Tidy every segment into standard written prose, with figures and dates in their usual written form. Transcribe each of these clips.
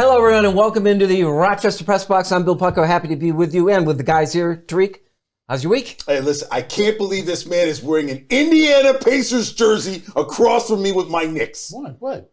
Hello, everyone, and welcome into the Rochester Press Box. I'm Bill Pucko. Happy to be with you and with the guys here. Tariq, how's your week? Hey, listen, I can't believe this man is wearing an Indiana Pacers jersey across from me with my Knicks. What?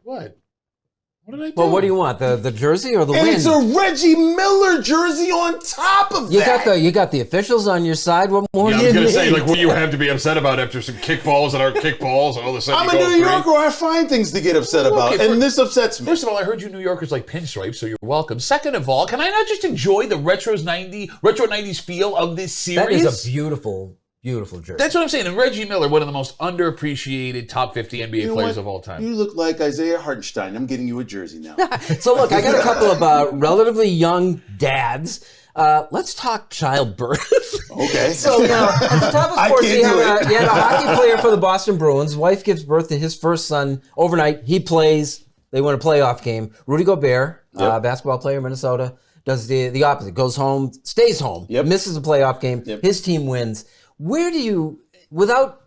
What did I do? Well, what do you want, the jersey or the And win? it's a Reggie Miller jersey on top of that. You got the officials on your side. What more Yeah, do I was you going to need? say, like, what do you have to be upset about after some kickballs that aren't kickballs and all of a sudden I'm a New Yorker. I find things to get upset about, and this upsets me. First of all, I heard you New Yorkers like pinstripes, so you're welcome. Second of all, can I not just enjoy the retro 90s feel of this series? That is a beautiful jersey. That's what I'm saying. And Reggie Miller, one of the most underappreciated top 50 NBA players of all time. You look like Isaiah Hartenstein. I'm getting you a jersey now. So look, I got a couple of relatively young dads. Let's talk childbirth. Okay. So, at the top of sports, you had a hockey player for the Boston Bruins. Wife gives birth to his first son overnight. He plays. They win a playoff game. Rudy Gobert, basketball player, Minnesota, does the opposite. Goes home, stays home, misses a playoff game. His team wins. Where do you, without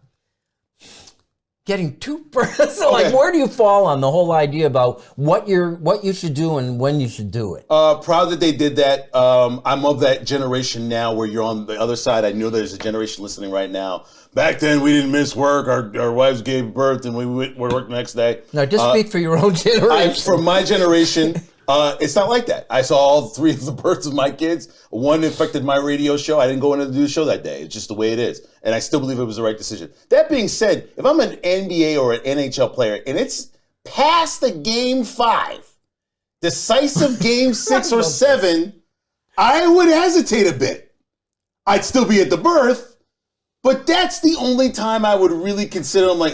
getting too personal, where do you fall on the whole idea about what you should do and when you should do it? Proud that they did that. I'm of that generation now where you're on the other side. I know there's a generation listening right now. Back then, we didn't miss work. Our wives gave birth and we worked the next day. No, just speak for your own generation. From my generation, it's not like that. I saw all three of the births of my kids. One affected my radio show. I didn't go in to do the show that day. It's just the way it is. And I still believe it was the right decision. That being said, if I'm an NBA or an NHL player and it's past the game 5, decisive game 6 or 7, I would hesitate a bit. I'd still be at the birth. But that's the only time I would really consider. I'm like,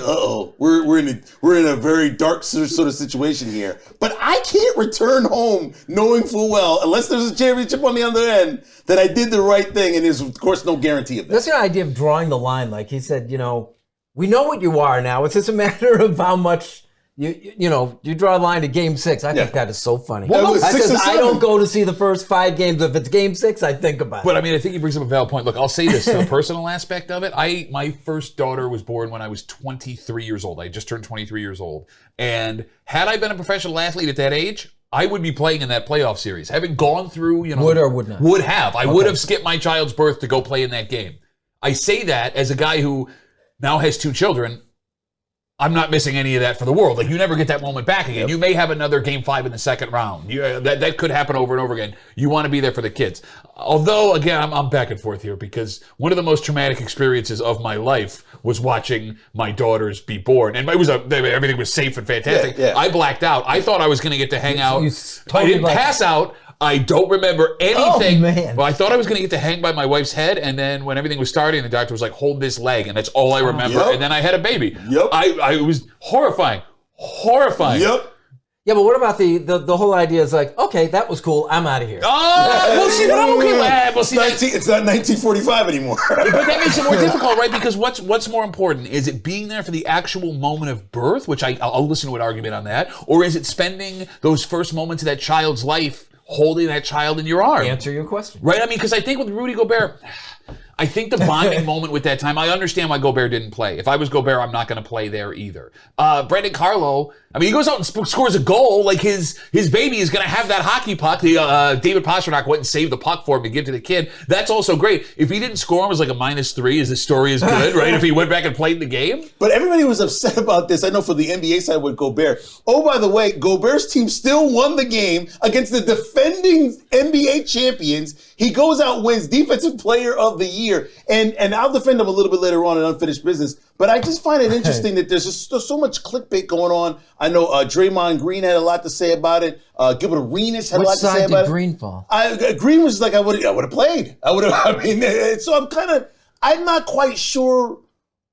we're in a very dark sort of situation here. But I can't return home knowing full well, unless there's a championship on the other end, that I did the right thing. And there's of course no guarantee of that. That's the idea of drawing the line. Like he said, we know what you are now. It's just a matter of how much. You draw a line to game 6. I think that is so funny. I don't go to see the first 5 games. If it's game 6, I think about it. But I mean, I think he brings up a valid point. Look, I'll say this, the personal aspect of it. My first daughter was born when I was 23 years old. I just turned 23 years old. And had I been a professional athlete at that age, I would be playing in that playoff series. Having gone through, would or would not? Would have. I would have skipped my child's birth to go play in that game. I say that as a guy who now has 2 children. I'm not missing any of that for the world. Like, you never get that moment back again. You may have another game 5 in the second round. That could happen over and over again. You want to be there for the kids. Although, again, I'm back and forth here because one of the most traumatic experiences of my life was watching my daughters be born. And everything was safe and fantastic. I blacked out. I thought I was going to get to hang out. I didn't pass out. I don't remember anything. Oh, man. Well, I thought I was going to get to hang by my wife's head, and then when everything was starting, the doctor was like, hold this leg, and that's all I remember. And then I had a baby. I was horrifying. Yeah, but what about the whole idea is like, okay, that was cool. I'm out of here. Oh, well, see, but I'm okay with that. Well, see, it's not 1945 anymore. But that makes it more difficult, right? Because what's more important? Is it being there for the actual moment of birth, which I'll listen to an argument on that, or is it spending those first moments of that child's life holding that child in your arms? Answer your question. Right? I mean, because I think with Rudy Gobert, I think the bonding moment with that time, I understand why Gobert didn't play. If I was Gobert, I'm not going to play there either. Brandon Carlo, I mean, he goes out and scores a goal. Like, his baby is going to have that hockey puck. David Pastrnak went and saved the puck for him to give to the kid. That's also great. If he didn't score, it was like a -3. Is the story as good, right? If he went back and played the game. But everybody was upset about this. I know for the NBA side with Gobert. Oh, by the way, Gobert's team still won the game against the defending NBA champions. He goes out, wins Defensive Player of the Year. And I'll defend him a little bit later on in Unfinished Business. But I just find it interesting that there's so much clickbait going on. I know Draymond Green had a lot to say about it. Gilbert Arenas had a lot to say about it. What side did Green fall? Green was like, I would have played. So I'm not quite sure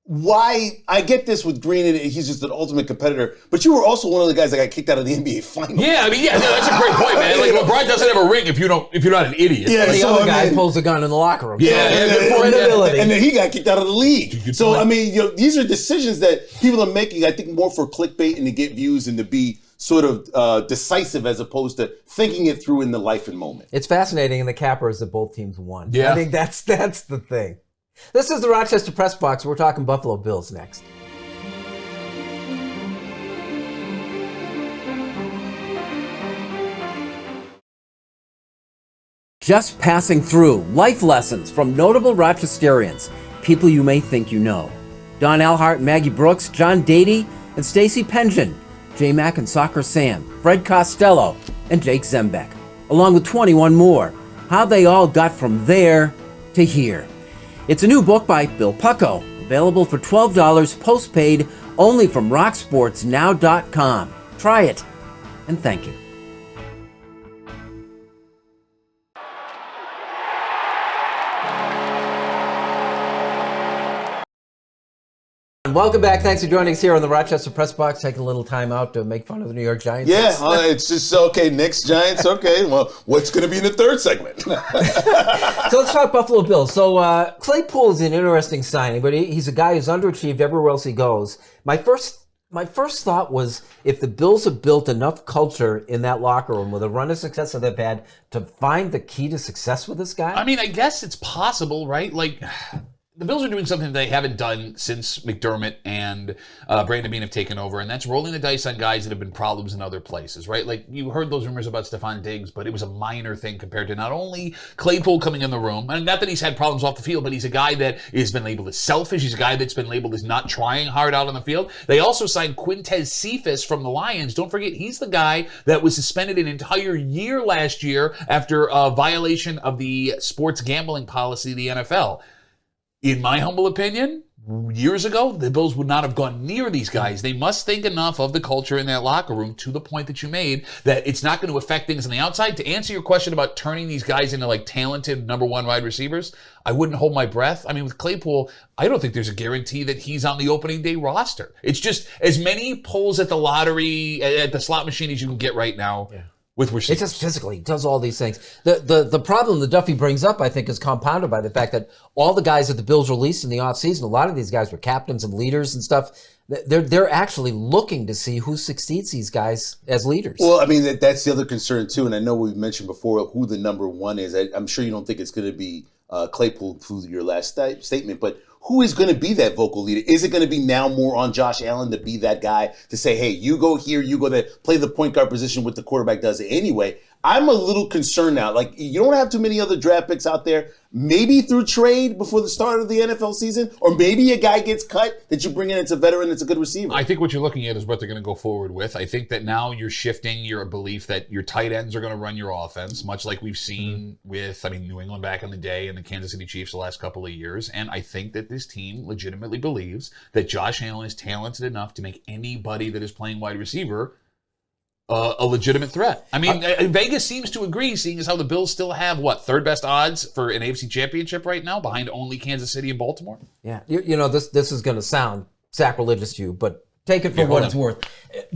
why. I get this with Green, and he's just an ultimate competitor. But you were also one of the guys that got kicked out of the NBA Finals. Yeah, I mean, that's a great point, man. Like, LeBron doesn't have a ring if you're not an idiot. Yeah, the other guy pulls a gun in the locker room. Yeah, and then he got kicked out of the league. So, I mean, these are decisions that people are making, I think, more for clickbait and to get views and to be sort of decisive as opposed to thinking it through in the life and moment. It's fascinating, and the capper is that both teams won. Yeah. I think that's the thing. This is the Rochester Press Box. We're talking Buffalo Bills next. Just passing through, life lessons from notable Rochesterians, people you may think you know. Don Alhart and Maggie Brooks, John Dady and Stacy Pension, J Mac and Soccer Sam, Fred Costello and Jake Zembeck, along with 21 more. How they all got from there to here. It's a new book by Bill Pucko, available for $12 postpaid only from rocksportsnow.com. Try it and thank you. Welcome back. Thanks for joining us here on the Rochester Press Box. Taking a little time out to make fun of the New York Giants. Yeah, it's just okay. Knicks, Giants. Okay, well, what's going to be in the third segment? So let's talk Buffalo Bills. So Claypool is an interesting signing, but he's a guy who's underachieved everywhere else he goes. My first thought was if the Bills have built enough culture in that locker room with a run of success that they've had to find the key to success with this guy. I mean, I guess it's possible, right? Like, the Bills are doing something they haven't done since McDermott and Brandon Beane have taken over, and that's rolling the dice on guys that have been problems in other places, right? Like, you heard those rumors about Stephon Diggs, but it was a minor thing compared to not only Claypool coming in the room, and not that he's had problems off the field, but he's a guy that has been labeled as selfish. He's a guy that's been labeled as not trying hard out on the field. They also signed Quintez Cephas from the Lions. Don't forget, he's the guy that was suspended an entire year last year after a violation of the sports gambling policy of the NFL. In my humble opinion, years ago, the Bills would not have gone near these guys. They must think enough of the culture in that locker room, to the point that you made, that it's not going to affect things on the outside. To answer your question about turning these guys into like talented number one wide receivers, I wouldn't hold my breath. I mean, with Claypool, I don't think there's a guarantee that he's on the opening day roster. It's just as many pulls at the lottery, at the slot machine as you can get right now. Yeah. With receivers. It's just physically does all these things. The problem that Duffy brings up, I think, is compounded by the fact that all the guys that the Bills released in the offseason, a lot of these guys were captains and leaders and stuff. They're actually looking to see who succeeds these guys as leaders. Well, I mean, that's the other concern, too. And I know we've mentioned before who the number one is. I'm sure you don't think it's going to be Claypool through your last statement, but who is going to be that vocal leader? Is it going to be now more on Josh Allen to be that guy to say, hey, you go here, you go there, play the point guard position, what the quarterback does anyway? I'm a little concerned now. Like, you don't have too many other draft picks out there. Maybe through trade before the start of the NFL season, or maybe a guy gets cut that you bring in, it's a veteran, it's a good receiver. I think what you're looking at is what they're going to go forward with. I think that now you're shifting your belief that your tight ends are going to run your offense, much like we've seen with, New England back in the day and the Kansas City Chiefs the last couple of years. And I think that this team legitimately believes that Josh Allen is talented enough to make anybody that is playing wide receiver a legitimate threat. I mean, Vegas seems to agree, seeing as how the Bills still have, third best odds for an AFC championship right now, behind only Kansas City and Baltimore? Yeah. You know, this is going to sound sacrilegious to you, but take it for what it's worth.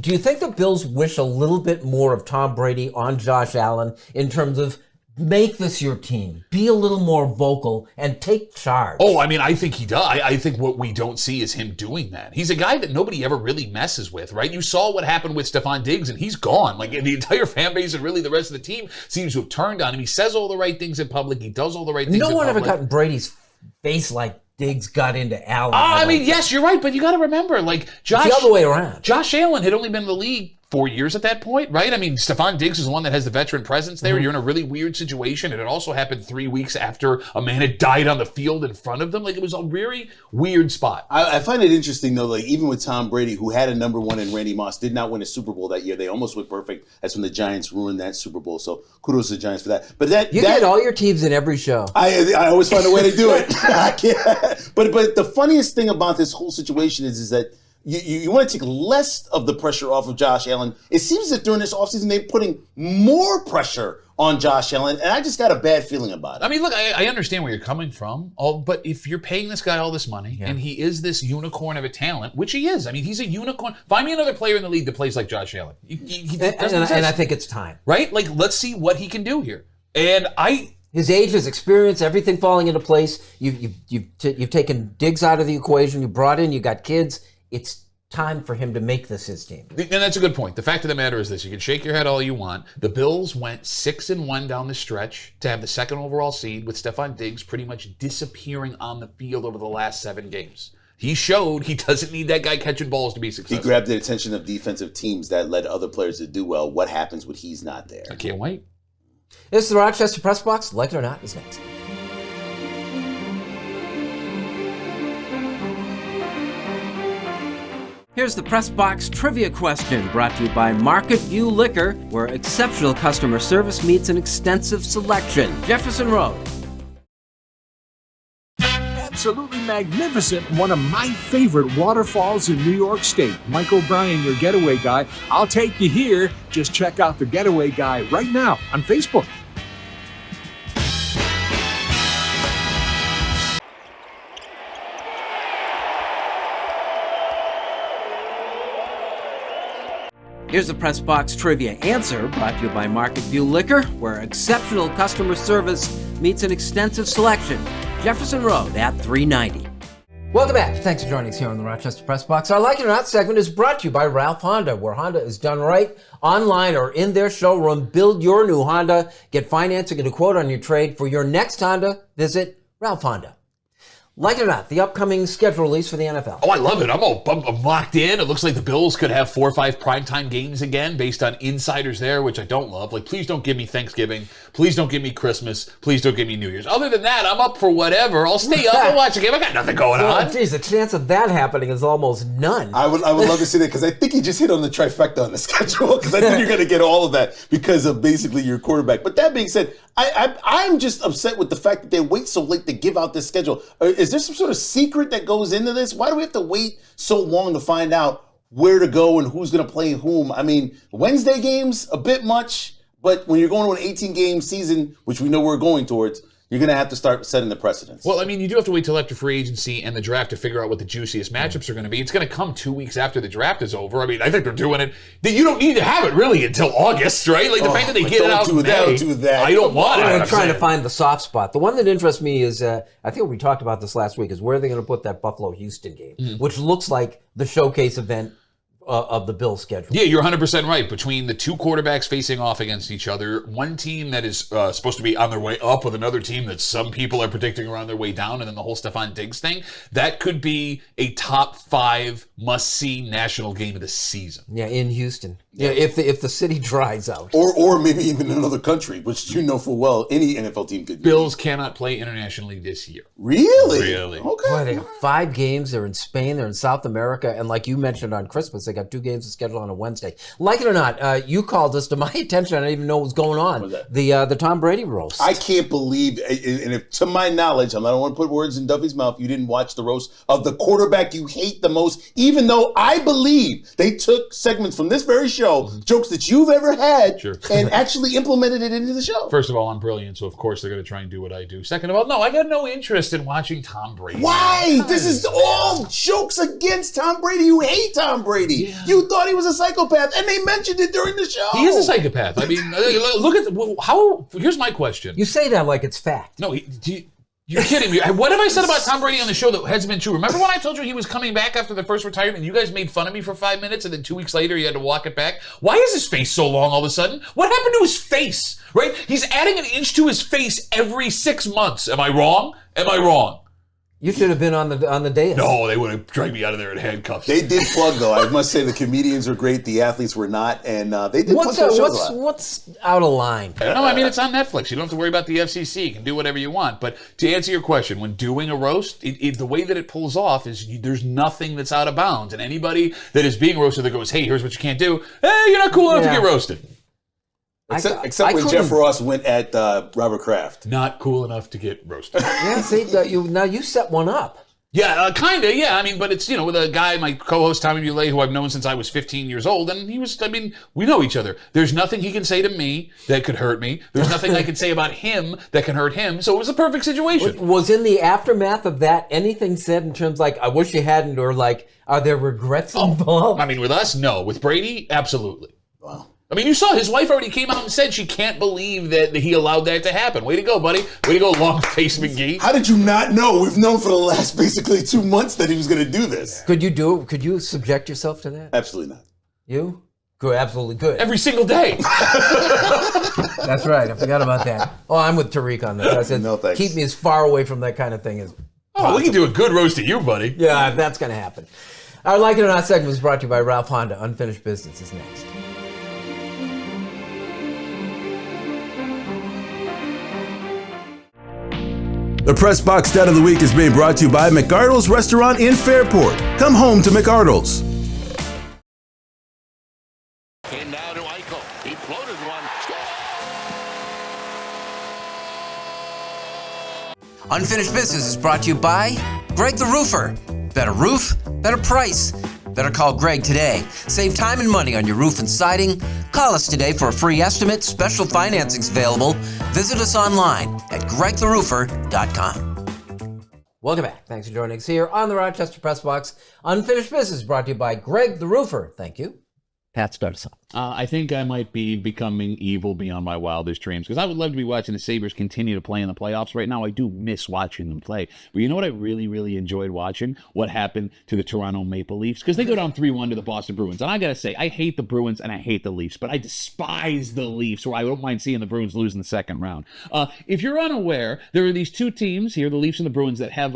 Do you think the Bills wish a little bit more of Tom Brady on Josh Allen in terms of make this your team, be a little more vocal, and take charge? Oh, I think he does. I think what we don't see is him doing that. He's a guy that nobody ever really messes with, right? You saw what happened with Stephon Diggs, and he's gone. Like, the entire fan base and really the rest of the team seems to have turned on him. He says all the right things in public. He does all the right things in public. No one ever got in Brady's face like Diggs got into Allen. Yes, you're right, but you got to remember, Josh... It's the other way around. Josh Allen had only been in the league 4 years at that point, right? Stephon Diggs is the one that has the veteran presence there. Mm-hmm. You're in a really weird situation, and it also happened 3 weeks after a man had died on the field in front of them. It was a very weird spot. I find it interesting, though, even with Tom Brady, who had a number one in Randy Moss, did not win a Super Bowl that year. They almost went perfect. That's when the Giants ruined that Super Bowl. So kudos to the Giants for that. But you get all your teams in every show. I always find a way to do it. I can't. But the funniest thing about this whole situation is that you want to take less of the pressure off of Josh Allen. It seems that during this offseason, they're putting more pressure on Josh Allen, and I just got a bad feeling about it. Look, I understand where you're coming from, but if you're paying this guy all this money, and he is this unicorn of a talent, which he is, he's a unicorn. Find me another player in the league that plays like Josh Allen. And I think it's time. Right? Let's see what he can do here. His age, his experience, everything falling into place. You've taken Diggs out of the equation. You brought in, you got kids. It's time for him to make this his team. And that's a good point. The fact of the matter is this. You can shake your head all you want. The Bills went 6-1 down the stretch to have the second overall seed, with Stephon Diggs pretty much disappearing on the field over the last 7 games. He showed he doesn't need that guy catching balls to be successful. He grabbed the attention of defensive teams that led other players to do well. What happens when he's not there? I can't wait. This is the Rochester Press Box. Like it or not, is next. Here's the Press Box trivia question, brought to you by Market View Liquor, where exceptional customer service meets an extensive selection. Jefferson Road. Absolutely magnificent. One of my favorite waterfalls in New York State. Mike O'Brien, your getaway guy. I'll take you here. Just check out the Getaway Guy right now on Facebook. Here's the Press Box trivia answer, brought to you by Market View Liquor, where exceptional customer service meets an extensive selection. Jefferson Road at 390. Welcome back. Thanks for joining us here on the Rochester Press Box. Our Like It or Not segment is brought to you by Ralph Honda, where Honda is done right, online or in their showroom. Build your new Honda. Get financing and a quote on your trade. For your next Honda, visit Ralph Honda. Like it or not, the upcoming schedule release for the NFL. Oh, I love it. I'm locked in. It looks like the Bills could have 4 or 5 primetime games again based on insiders there, which I don't love. Like, please don't give me Thanksgiving. Please don't give me Christmas. Please don't give me New Year's. Other than that, I'm up for whatever. I'll stay up and watch a game. I got nothing going on. Geez, the chance of that happening is almost none. I would love to see that, because I think you just hit on the trifecta on the schedule, because I think you're going to get all of that because of basically your quarterback. But that being said, I'm just upset with the fact that they wait so late to give out this schedule. Is there some sort of secret that goes into this? Why do we have to wait so long to find out where to go and who's going to play whom? I mean, Wednesday games, a bit much, but when you're going to an 18-game season, which we know we're going towards, you're going to have to start setting the precedents. Well, I mean, you do have to wait till after free agency and the draft to figure out what the juiciest matchups are going to be. It's going to come 2 weeks after the draft is over. I mean, I think they're doing it. You don't need to have it really until August, right? Like the fact that they get it out in May, don't do that. I don't want it. I'm trying to find the soft spot. The one that interests me is, I think we talked about this last week, is where they're going to put that Buffalo-Houston game, which looks like the showcase event of the Bills schedule. Yeah, you're 100% right. Between the two quarterbacks facing off against each other, one team that is supposed to be on their way up with another team that some people are predicting are on their way down, and then the whole Stephon Diggs thing, that could be a top 5 must-see national game of the season. Yeah, in Houston. Yeah, if the city dries out. Or maybe even another country, which you know full well any NFL team could. Bills cannot play internationally this year. Really? Really. Okay. Boy, they got 5 games. They're in Spain. They're in South America. And like you mentioned on Christmas, they got 2 games scheduled on a Wednesday. Like it or not, you called this to my attention. I didn't even know what was going on. What was that? The Tom Brady roast. I can't believe, and if to my knowledge, I don't want to put words in Duffy's mouth, you didn't watch the roast of the quarterback you hate the most, even though I believe they took segments from this very show, jokes that you've ever had, and actually implemented it into the show. First of all, I'm brilliant, so of course they're going to try and do what I do. Second of all, no, I got no interest in watching Tom Brady. Why? This is all jokes against Tom Brady. You hate Tom Brady. Yeah. You thought he was a psychopath, and they mentioned it during the show. He is a psychopath. I mean, look at how. Here's my question. You say that like it's fact. No, you're kidding me. What have I said about Tom Brady on the show that hasn't been true? Remember when I told you he was coming back after the first retirement and you guys made fun of me for 5 minutes and then 2 weeks later he had to walk it back? Why is his face so long all of a sudden? What happened to his face? Right? He's adding an inch to his face every 6 months. Am I wrong? Am I wrong? You should have been on the dais. No, they would have dragged me out of there in handcuffs. They did plug, though. I must say the comedians were great. The athletes were not. And they did plug their shows a lot. What's out of line? No, I mean, it's on Netflix. You don't have to worry about the FCC. You can do whatever you want. But to answer your question, when doing a roast, the way that it pulls off is there's nothing that's out of bounds. And anybody that is being roasted that goes, hey, here's what you can't do, hey, you're not cool enough to get roasted. Except when Jeff Ross went at Robert Kraft. Not cool enough to get roasted. Yeah, see, now you set one up. Yeah, kind of, yeah. I mean, but it's, with a guy, my co-host, Tommy Muley, who I've known since I was 15 years old, and we know each other. There's nothing he can say to me that could hurt me. There's nothing I can say about him that can hurt him, so it was a perfect situation. Was in the aftermath of that anything said in terms like, I wish you hadn't, or like, are there regrets involved? I mean, with us, no. With Brady, absolutely. Wow. I mean, you saw his wife already came out and said she can't believe that he allowed that to happen. Way to go, buddy. Way to go, long-faced McGee. How did you not know? We've known for the last basically 2 months that he was going to do this. Could you do it? Could you subject yourself to that? Absolutely not. You? Good, absolutely good. Every single day. That's right. I forgot about that. Oh, I'm with Tariq on this. I said, no, thanks. Keep me as far away from that kind of thing as possible. We can do a good roast of you, buddy. Yeah, that's going to happen. Our Like It or Not segment was brought to you by Ralph Honda. Unfinished Business is next. The Press Box Stat of the Week is being brought to you by McArdle's Restaurant in Fairport. Come home to McArdle's. And now to Eichel. He floated one. Unfinished Business is brought to you by Greg the Roofer. Better roof, better price. Better call Greg today. Save time and money on your roof and siding. Call us today for a free estimate. Special financing's available. Visit us online at gregtheroofer.com. Welcome back. Thanks for joining us here on the Rochester Press Box. Unfinished Business brought to you by Greg the Roofer. Thank you. Pat, start us off. I think I might be becoming evil beyond my wildest dreams because I would love to be watching the Sabres continue to play in the playoffs. Right now, I do miss watching them play. But you know what I really, really enjoyed watching? What happened to the Toronto Maple Leafs? Because they go down 3-1 to the Boston Bruins. And I got to say, I hate the Bruins and I hate the Leafs, but I despise the Leafs, or I don't mind seeing the Bruins lose in the second round. If you're unaware, there are these two teams here, the Leafs and the Bruins, that have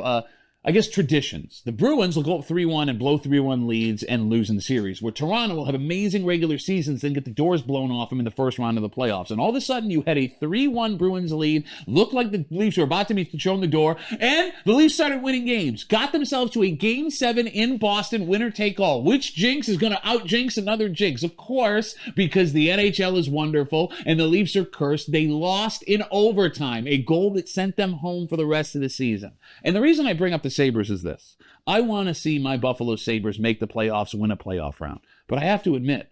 I guess traditions. The Bruins will go up 3-1 and blow 3-1 leads and lose in the series, where Toronto will have amazing regular seasons, then get the doors blown off them in the first round of the playoffs. And all of a sudden, you had a 3-1 Bruins lead, looked like the Leafs were about to be shown the door, and the Leafs started winning games, got themselves to a Game 7 in Boston, winner take all. Which jinx is going to out-jinx another jinx? Of course, because the NHL is wonderful and the Leafs are cursed. They lost in overtime, a goal that sent them home for the rest of the season. And the reason I bring up the Sabres is this. I want to see my Buffalo Sabres make the playoffs, win a playoff round. But I have to admit,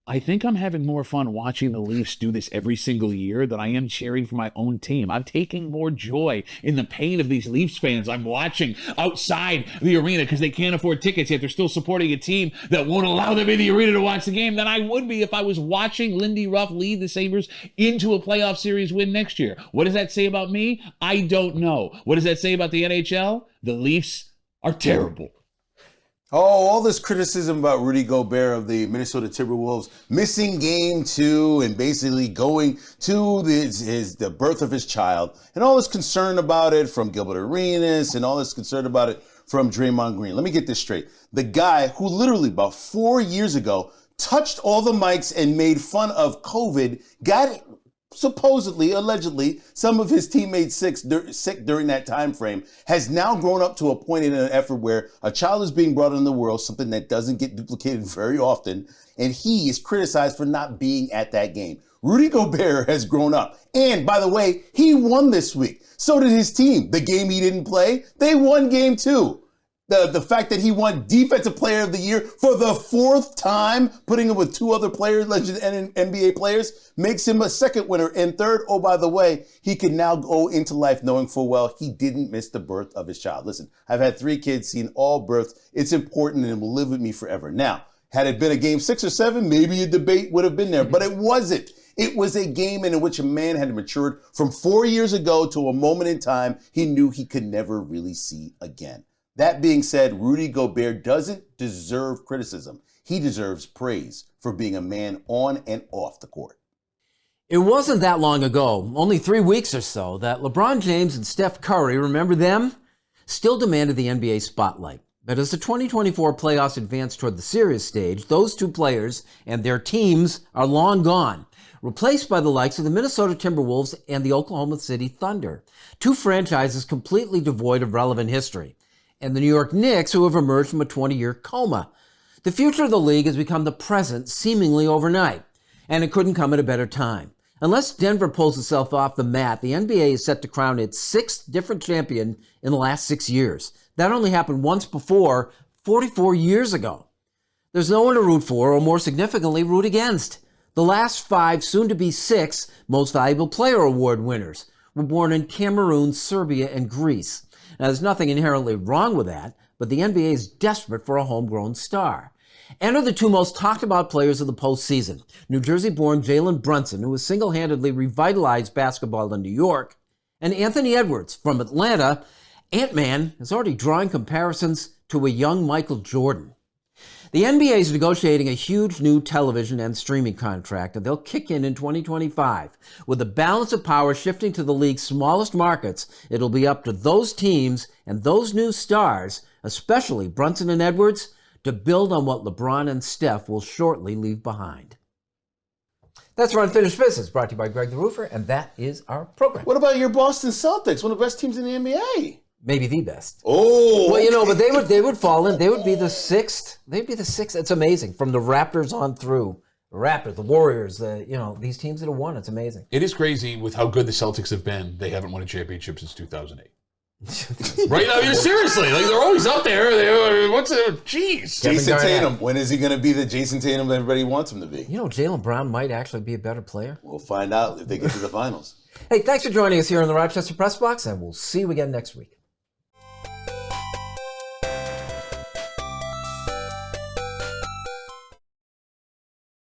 I think I'm having more fun watching the Leafs do this every single year than I am cheering for my own team. I'm taking more joy in the pain of these Leafs fans I'm watching outside the arena because they can't afford tickets, yet they're still supporting a team that won't allow them in the arena to watch the game than I would be if I was watching Lindy Ruff lead the Sabres into a playoff series win next year. What does that say about me? I don't know. What does that say about the NHL? The Leafs are terrible. Oh, all this criticism about Rudy Gobert of the Minnesota Timberwolves missing game 2 and basically going to the birth of his child, and all this concern about it from Gilbert Arenas and all this concern about it from Draymond Green. Let me get this straight. The guy who literally about 4 years ago touched all the mics and made fun of COVID got supposedly, allegedly, some of his teammates sick during that time frame, has now grown up to a point in an effort where a child is being brought into the world, something that doesn't get duplicated very often, and he is criticized for not being at that game. Rudy Gobert has grown up. And by the way, he won this week. So did his team. The game he didn't play, they won game 2. The fact that he won Defensive Player of the Year for the 4th time, putting him with 2 other players, legend and NBA players, makes him a second winner. And third, oh, by the way, he can now go into life knowing full well he didn't miss the birth of his child. Listen, I've had 3 kids, seen all births. It's important and it will live with me forever. Now, had it been a game 6 or 7, maybe a debate would have been there, but it wasn't. It was a game in which a man had matured from 4 years ago to a moment in time he knew he could never really see again. That being said, Rudy Gobert doesn't deserve criticism. He deserves praise for being a man on and off the court. It wasn't that long ago, only 3 weeks or so, that LeBron James and Steph Curry, remember them? Still demanded the NBA spotlight. But as the 2024 playoffs advance toward the serious stage, those 2 players and their teams are long gone, replaced by the likes of the Minnesota Timberwolves and the Oklahoma City Thunder, 2 franchises completely devoid of relevant history, and the New York Knicks, who have emerged from a 20-year coma. The future of the league has become the present seemingly overnight, and it couldn't come at a better time. Unless Denver pulls itself off the mat, the NBA is set to crown its 6th different champion in the last 6 years. That only happened once before, 44 years ago. There's no one to root for, or more significantly, root against. The last 5, soon to be 6, Most Valuable Player Award winners were born in Cameroon, Serbia, and Greece. Now, there's nothing inherently wrong with that, but the NBA is desperate for a homegrown star. Enter the 2 most talked about players of the postseason. New Jersey-born Jalen Brunson, who has single-handedly revitalized basketball in New York, and Anthony Edwards from Atlanta. Ant-Man is already drawing comparisons to a young Michael Jordan. The NBA is negotiating a huge new television and streaming contract, and they'll kick in 2025. With the balance of power shifting to the league's smallest markets, it'll be up to those teams and those new stars, especially Brunson and Edwards, to build on what LeBron and Steph will shortly leave behind. That's our Unfinished Business, brought to you by Greg the Roofer, and that is our program. What about your Boston Celtics, one of the best teams in the NBA? Maybe the best. Oh, well, you know, but they would fall in. They would be the sixth. They'd be the sixth. It's amazing from the Raptors on through. The Raptors, the Warriors, these teams that have won. It's amazing. It is crazy with how good the Celtics have been. They haven't won a championship since 2008. Right? I mean, seriously, like they're always up there. Jeez. Jason Tatum. When is he going to be the Jason Tatum that everybody wants him to be? You know, Jalen Brown might actually be a better player. We'll find out if they get to the finals. Hey, thanks for joining us here in the Rochester Press Box, and we'll see you again next week.